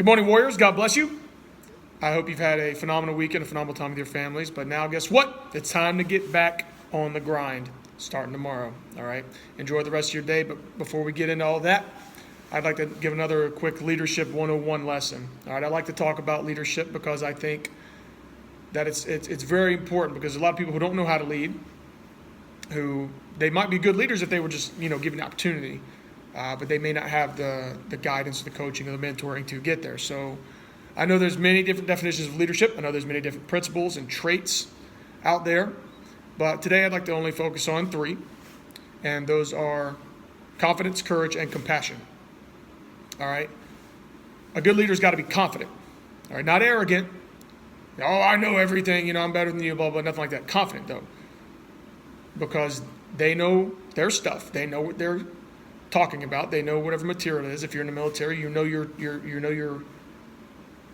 Good morning, Warriors. God bless you. I hope you've had a phenomenal weekend, a phenomenal time with your families. But now, guess what? It's time to get back on the grind starting tomorrow. All right? Enjoy the rest of your day. But before we get into all that, I'd like to give another quick Leadership 101 lesson. All right? I like to talk about leadership because I think that it's very important, because a lot of people who don't know how to lead, who they might be good leaders if they were just given the opportunity, but they may not have the guidance, the coaching, or the mentoring to get there. So I know there's many different definitions of leadership. I know there's many different principles and traits out there, but today I'd like to only focus on 3, and those are confidence, courage, and compassion. All right? A good leader's got to be confident. All right? Not arrogant. Oh, I know everything. I'm better than you. Blah blah. Nothing like that. Confident though, because they know their stuff. They know what they're talking about. They know whatever material it is. If you're in the military,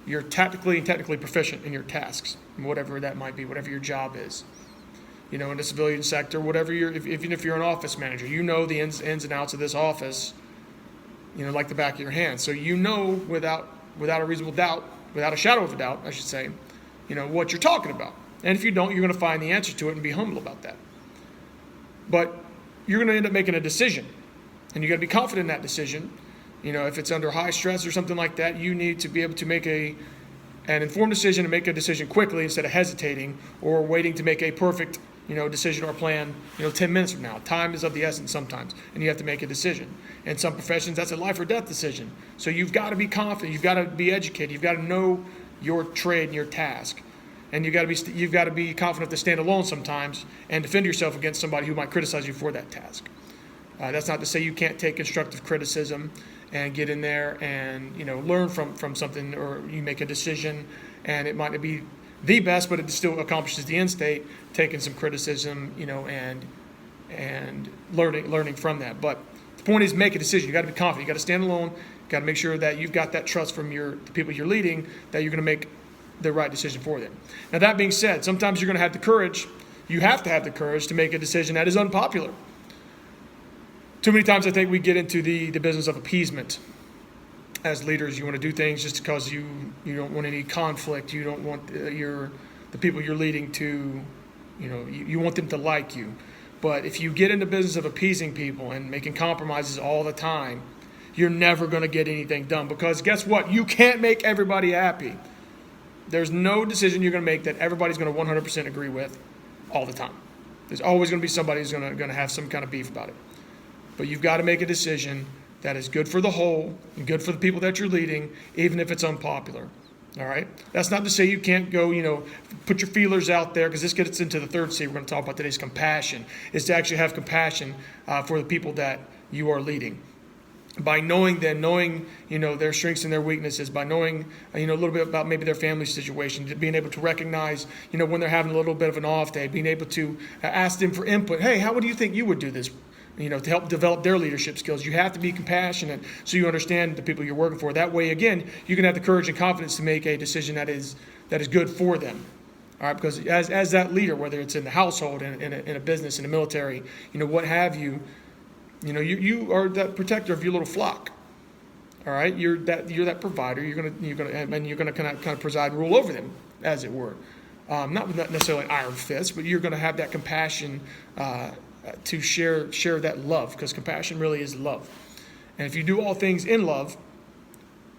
you're tactically and technically proficient in your tasks, whatever that might be, whatever your job is. In the civilian sector, whatever even if you're an office manager, you know the ins and outs of this office, like the back of your hand. So without a reasonable doubt, without a shadow of a doubt, I should say, what you're talking about. And if you don't, you're going to find the answer to it and be humble about that. But you're going to end up making a decision, and you got to be confident in that decision. If it's under high stress or something like that, you need to be able to make an informed decision and make a decision quickly instead of hesitating or waiting to make a perfect, decision or plan, 10 minutes from now. Time is of the essence sometimes, and you have to make a decision. In some professions, that's a life or death decision. So you've got to be confident. You've got to be educated. You've got to know your trade and your task. And you've got to be confident to stand alone sometimes and defend yourself against somebody who might criticize you for that task. That's not to say you can't take constructive criticism and get in there and learn from something, or you make a decision and it might not be the best, but it still accomplishes the end state, taking some criticism, and learning from that. But the point is, make a decision. You got to be confident. You got to stand alone. You got to make sure that you've got that trust from the people you're leading, that you're going to make the right decision for them. Now, that being said, sometimes you're going to have the courage. You have to have the courage to make a decision that is unpopular. Too many times I think we get into the business of appeasement. As leaders, you want to do things just because you don't want any conflict. You don't want the people you're leading to, you want them to like you. But if you get in the business of appeasing people and making compromises all the time, you're never going to get anything done, because guess what? You can't make everybody happy. There's no decision you're going to make that everybody's going to 100% agree with all the time. There's always going to be somebody who's going to have some kind of beef about it. But you've got to make a decision that is good for the whole and good for the people that you're leading, even if it's unpopular. All right? That's not to say you can't go, put your feelers out there, because this gets into the third C we're going to talk about today, is compassion. Is to actually have compassion for the people that you are leading. By knowing their strengths and their weaknesses, by knowing a little bit about maybe their family situation, being able to recognize when they're having a little bit of an off day, being able to ask them for input. Hey, how do you think you would do this? To help develop their leadership skills. You have to be compassionate so you understand the people you're working for. That way, again, you can have the courage and confidence to make a decision that is good for them. All right, because as that leader, whether it's in the household, in a business, in the military, what have you, you are that protector of your little flock. All right, you're that provider. You're gonna kind of preside and rule over them, as it were. Not necessarily iron fist, but you're going to have that compassion to share that love, because compassion really is love. And if you do all things in love,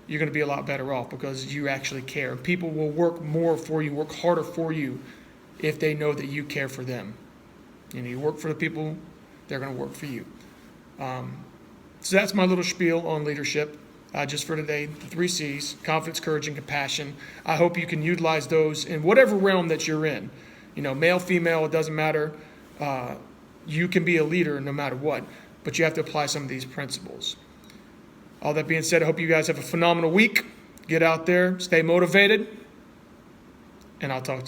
you're going to be a lot better off, because you actually care. People will work more for you, work harder for you, if they know that you care for them. You work for the people, they're going to work for you. So that's my little spiel on leadership. Just for today, the 3 C's: confidence, courage, and compassion. I hope you can utilize those in whatever realm that you're in. Male, female, it doesn't matter. You can be a leader no matter what, but you have to apply some of these principles. All that being said, I hope you guys have a phenomenal week. Get out there, stay motivated, and I'll talk to you